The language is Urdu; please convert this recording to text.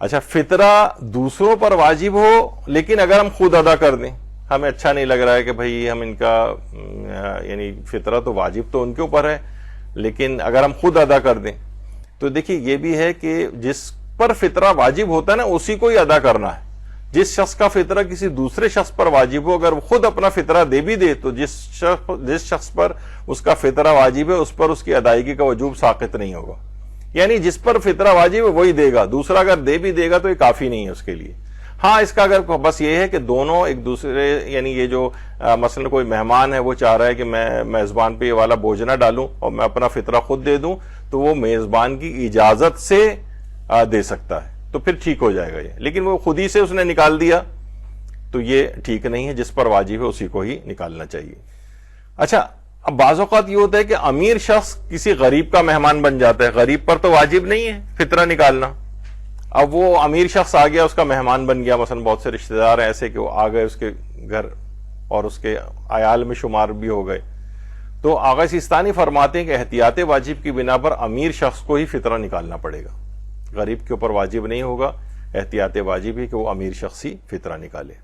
اچھا فطرہ دوسروں پر واجب ہو لیکن اگر ہم خود ادا کر دیں, ہمیں اچھا نہیں لگ رہا ہے کہ بھئی ہم ان کا یعنی فطرہ تو واجب تو ان کے اوپر ہے لیکن اگر ہم خود ادا کر دیں تو دیکھیے یہ بھی ہے کہ جس پر فطرہ واجب ہوتا ہے نا اسی کو ہی ادا کرنا ہے. جس شخص کا فطرہ کسی دوسرے شخص پر واجب ہو اگر وہ خود اپنا فطرہ دے بھی دے تو جس شخص پر اس کا فطرہ واجب ہے اس پر اس کی ادائیگی کا وجوب ساقط نہیں ہوگا. یعنی جس پر فطرہ واجب ہے وہی دے گا, دوسرا اگر دے بھی دے گا تو یہ کافی نہیں ہے اس کے لیے. ہاں اس کا اگر بس یہ ہے کہ دونوں ایک دوسرے یعنی یہ جو مثلا کوئی مہمان ہے وہ چاہ رہا ہے کہ میں میزبان پہ یہ والا بوجھ نہ ڈالوں اور میں اپنا فطرہ خود دے دوں تو وہ میزبان کی اجازت سے دے سکتا ہے تو پھر ٹھیک ہو جائے گا یہ. لیکن وہ خود ہی سے اس نے نکال دیا تو یہ ٹھیک نہیں ہے, جس پر واجب ہے اسی کو ہی نکالنا چاہیے. اچھا اب بعض اوقات یہ ہوتا ہے کہ امیر شخص کسی غریب کا مہمان بن جاتا ہے, غریب پر تو واجب نہیں ہے فطرہ نکالنا. اب وہ امیر شخص آ گیا اس کا مہمان بن گیا, مثلا بہت سے رشتہ دار ہیں ایسے کہ وہ آ گئے اس کے گھر اور اس کے عیال میں شمار بھی ہو گئے, تو آغا سیستانی فرماتے ہیں کہ احتیاط واجب کی بنا پر امیر شخص کو ہی فطرہ نکالنا پڑے گا, غریب کے اوپر واجب نہیں ہوگا, احتیاط واجب ہے کہ وہ امیر شخص ہی فطرہ نکالے.